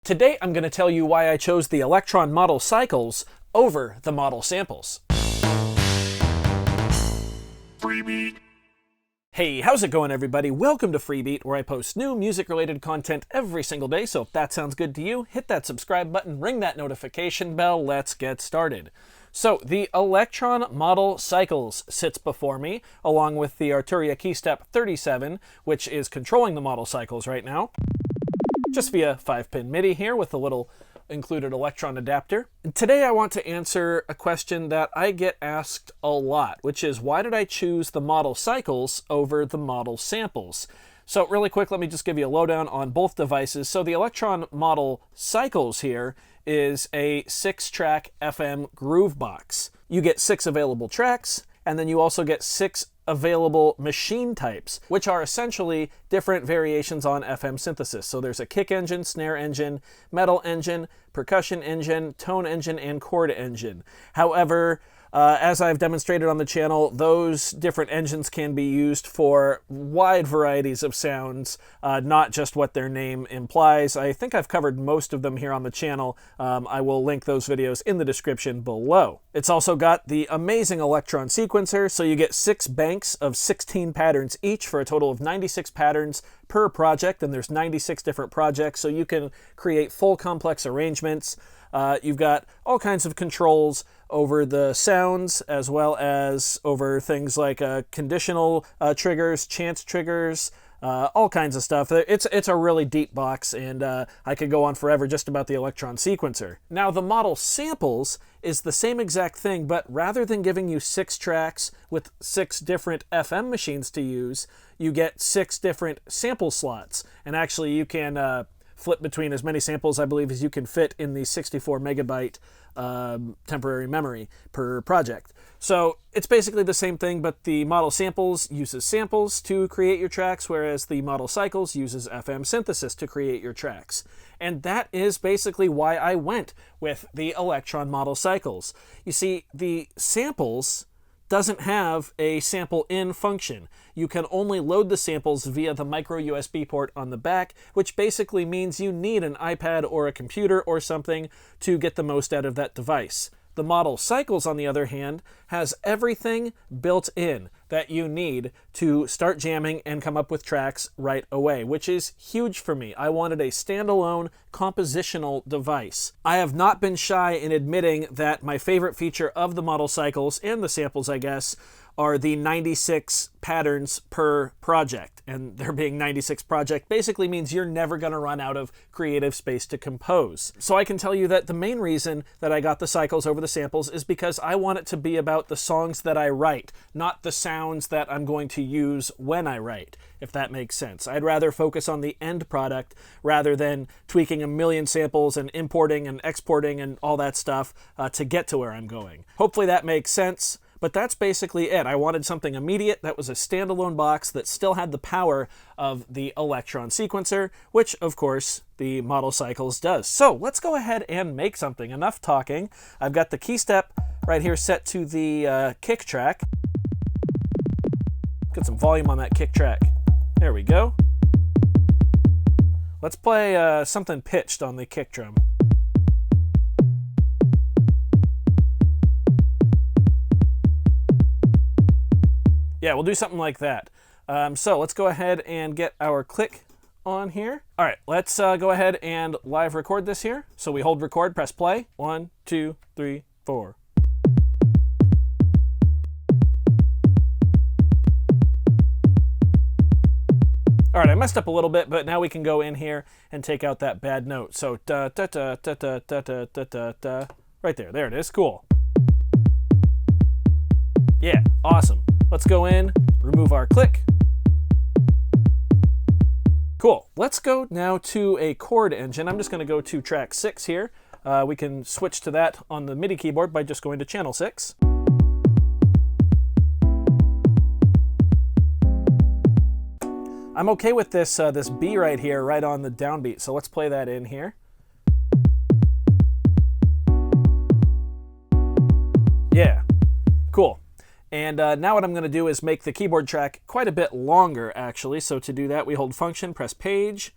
Today I'm going to tell you why I chose the Elektron Model cycles over the model samples. Freebie. Hey, how's it going everybody? Welcome to Freebeat, where I post new music-related content every single day, so if that sounds good to you, hit that subscribe button, ring that notification bell, let's get started. So, the Elektron Model cycles sits before me, along with the Arturia Keystep 37, which is controlling the model cycles right now, just via 5-pin MIDI here with a little included Elektron adapter. And today I want to answer a question that I get asked a lot, which is why did I choose the model cycles over the model samples? So really quick, let me just give you a lowdown on both devices. So the Elektron Model cycles here is a 6-track FM groove box. You get 6 available tracks, and then you also get 6 available machine types, which are essentially different variations on FM synthesis. So there's a kick engine, snare engine, metal engine, percussion engine, tone engine, and chord engine. However, as I've demonstrated on the channel, those different engines can be used for wide varieties of sounds, not just what their name implies. I think I've covered most of them here on the channel. I will link those videos in the description below. It's also got the amazing Elektron sequencer, so you get 6 banks of 16 patterns each for a total of 96 patterns per project, and there's 96 different projects, so you can create full complex arrangements. You've got all kinds of controls over the sounds, as well as over things like conditional triggers, chance triggers, all kinds of stuff. It's a really deep box, and I could go on forever just about the Elektron sequencer. Now, the model samples is the same exact thing, but rather than giving you 6 tracks with 6 different FM machines to use, you get 6 different sample slots. And actually, you can flip between as many samples, I believe, as you can fit in the 64 megabyte temporary memory per project. So it's basically the same thing, but the model samples uses samples to create your tracks, whereas the model cycles uses FM synthesis to create your tracks. And that is basically why I went with the Elektron Model cycles. You see, the samples doesn't have a sample in function. You can only load the samples via the micro USB port on the back, which basically means you need an iPad or a computer or something to get the most out of that device. The model cycles, on the other hand, has everything built in that you need to start jamming and come up with tracks right away, which is huge for me. I wanted a standalone compositional device. I have not been shy in admitting that my favorite feature of the model cycles, and the samples I guess, are the 96 patterns per project. And there being 96 project basically means you're never going to run out of creative space to compose. So I can tell you that the main reason that I got the cycles over the samples is because I want it to be about the songs that I write, not the sounds that I'm going to use when I write, if that makes sense. I'd rather focus on the end product rather than tweaking a million samples and importing and exporting and all that stuff to get to where I'm going. Hopefully that makes sense. But that's basically it. I wanted something immediate that was a standalone box that still had the power of the Elektron sequencer, which, of course, the model cycles does. So let's go ahead and make something. Enough talking. I've got the Keystep right here set to the kick track. Get some volume on that kick track. There we go. Let's play something pitched on the kick drum. Yeah, we'll do something like that. So let's go ahead and get our click on here. All right, let's go ahead and live record this here. So we hold record, press play. 1, 2, 3, 4. All right, I messed up a little bit, but now we can go in here and take out that bad note. So da da da da da da da da da da. Right there, there it is. Cool. Yeah, awesome. Let's go in, remove our click. Cool. Let's go now to a chord engine. I'm just going to go to track 6 here. We can switch to that on the MIDI keyboard by just going to channel 6. I'm okay with this this B right here, right on the downbeat. So let's play that in here. Yeah, cool. And now what I'm going to do is make the keyboard track quite a bit longer, actually. So to do that, we hold function, press page,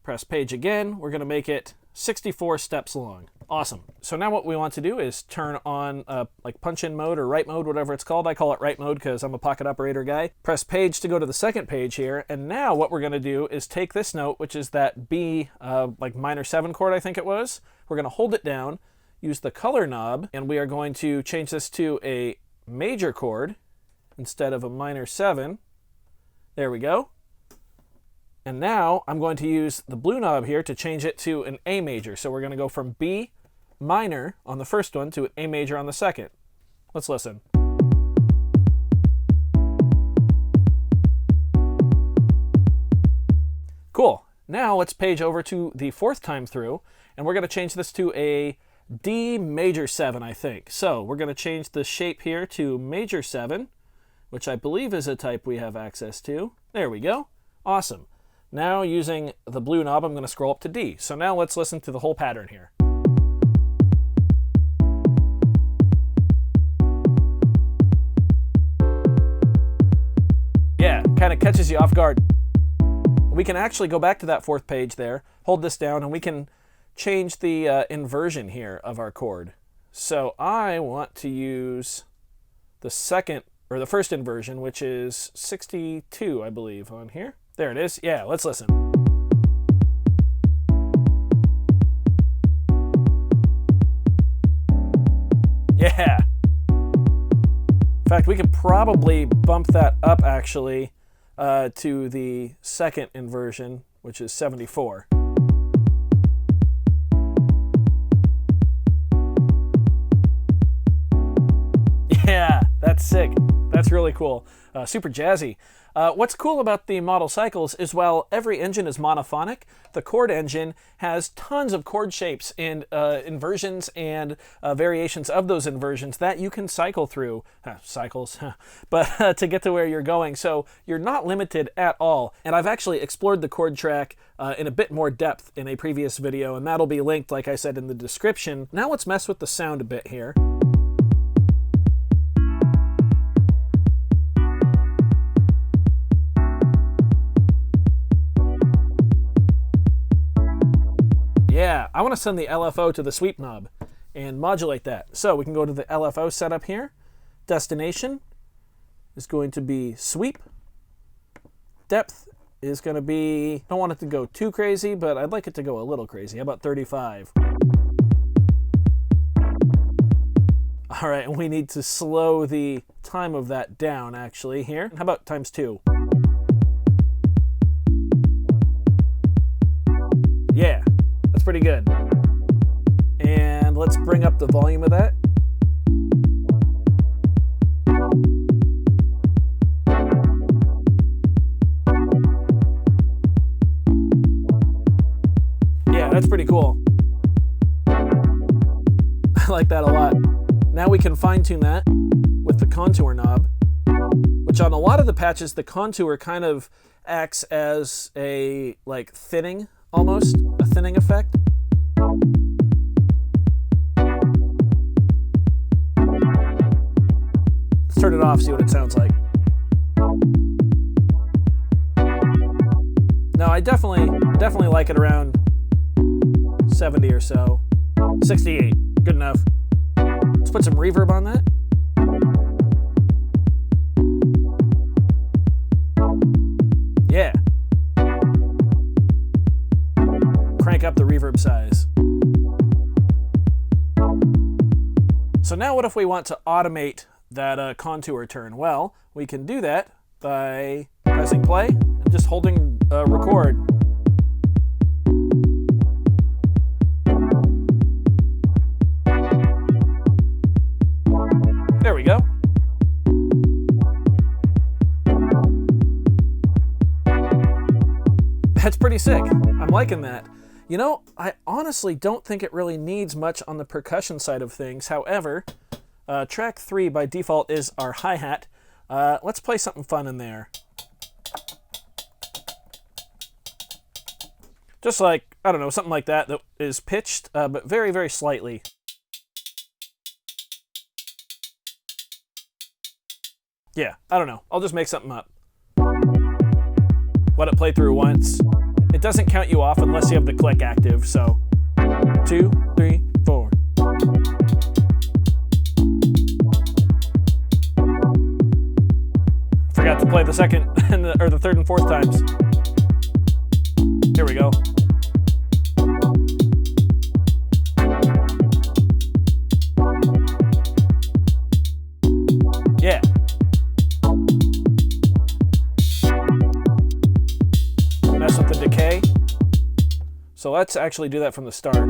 Press page again. We're going to make it 64 steps long. Awesome. So now what we want to do is turn on like punch-in mode or write mode, whatever it's called. I call it write mode because I'm a pocket operator guy. Press page to go to the second page here. And now what we're going to do is take this note, which is that B, like minor 7 chord, I think it was. We're going to hold it down, use the color knob, and we are going to change this to a major chord instead of a minor 7. There we go. And now I'm going to use the blue knob here to change it to an A major. So we're going to go from B minor on the first one to an A major on the second. Let's listen. Cool. Now let's page over to the fourth time through, and we're going to change this to a D major 7, I think. So we're going to change the shape here to major 7, which I believe is a type we have access to. There we go. Awesome. Now using the blue knob, I'm going to scroll up to D. So now let's listen to the whole pattern here. Yeah, kind of catches you off guard. We can actually go back to that fourth page there, hold this down, and we can change the inversion here of our chord. So I want to use the second, or the first inversion, which is 62, I believe, on here. There it is. Yeah, let's listen. Yeah. In fact, we could probably bump that up, actually, to the second inversion, which is 74. Yeah, that's sick. That's really cool. Super jazzy. What's cool about the model cycles is while every engine is monophonic, the chord engine has tons of chord shapes and inversions and variations of those inversions that you can cycle through. Cycles, but to get to where you're going. So you're not limited at all. And I've actually explored the chord track in a bit more depth in a previous video, and that'll be linked, like I said, in the description. Now let's mess with the sound a bit here. Yeah, I want to send the LFO to the sweep knob and modulate that. So we can go to the LFO setup here. Destination is going to be sweep. Depth is going to be, I don't want it to go too crazy, but I'd like it to go a little crazy. How about 35? All right, and we need to slow the time of that down, actually, here. How about times 2? Yeah. That's pretty good. And let's bring up the volume of that. Yeah, that's pretty cool. I like that a lot. Now we can fine tune that with the contour knob, which on a lot of the patches, the contour kind of acts as a like thinning, almost a thinning effect. Let's turn it off, see what it sounds like. No, I definitely like it around 70 or so. 68, good enough. Let's put some reverb on that. Yeah. Crank up the reverb size. So now what if we want to automate that contour turn? Well, we can do that by pressing play and just holding record. There we go. That's pretty sick. I'm liking that. You know, I honestly don't think it really needs much on the percussion side of things. However, track 3 by default is our hi-hat. Let's play something fun in there. Just like, I don't know, something like that is pitched, but very, very slightly. Yeah, I don't know. I'll just make something up. Let it play through once. It doesn't count you off unless you have the click active, so 2, 3, 4. Forgot to play the second or the third and fourth times. Here we go. Yeah. Mess with the decay. So let's actually do that from the start.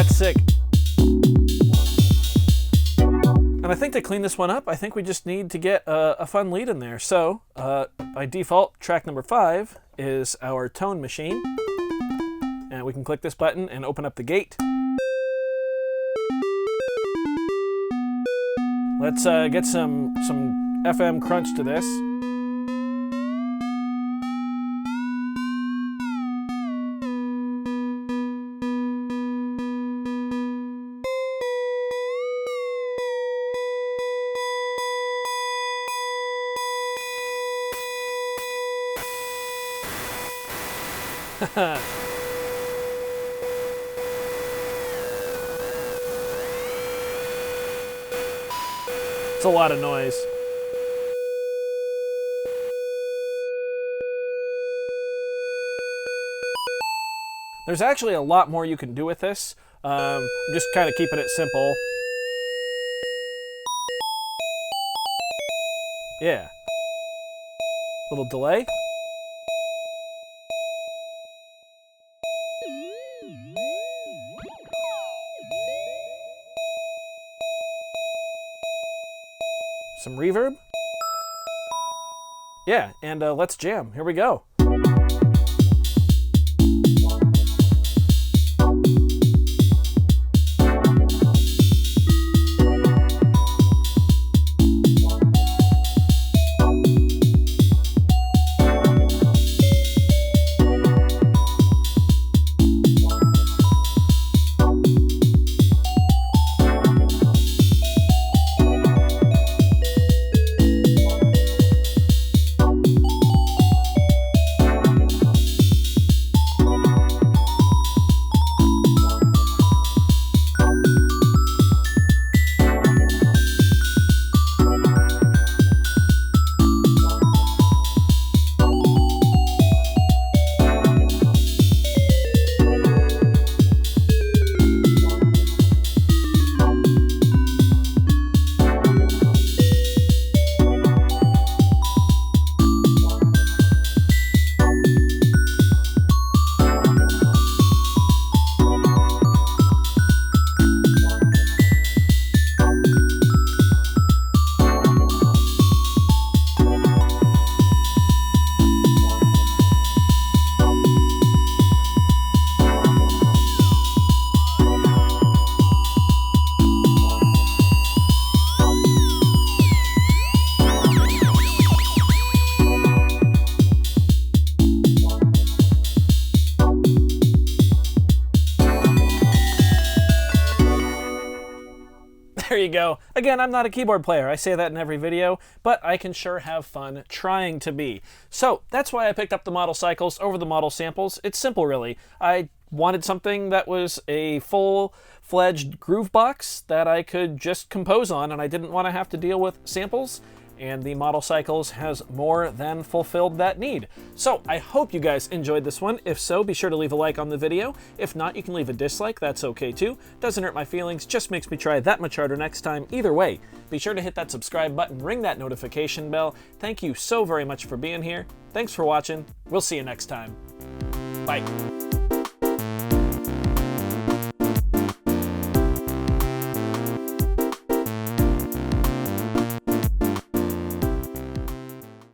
Sick. And I think to clean this one up, I think we just need to get a fun lead in there. So by default, track number 5 is our tone machine. And we can click this button and open up the gate. Let's get some FM crunch to this. It's a lot of noise. There's actually a lot more you can do with this. I'm just kind of keeping it simple. Yeah. Little delay. Some reverb. Yeah, and let's jam. Here we go. There you go. Again, I'm not a keyboard player. I say that in every video, but I can sure have fun trying to be. So that's why I picked up the model cycles over the model samples. It's simple, really. I wanted something that was a full-fledged groove box that I could just compose on, and I didn't want to have to deal with samples. And the model cycles has more than fulfilled that need. So I hope you guys enjoyed this one. If so, be sure to leave a like on the video. If not, you can leave a dislike. That's okay too. Doesn't hurt my feelings, just makes me try that much harder next time. Either way, be sure to hit that subscribe button, ring that notification bell. Thank you so very much for being here. Thanks for watching. We'll see you next time. Bye.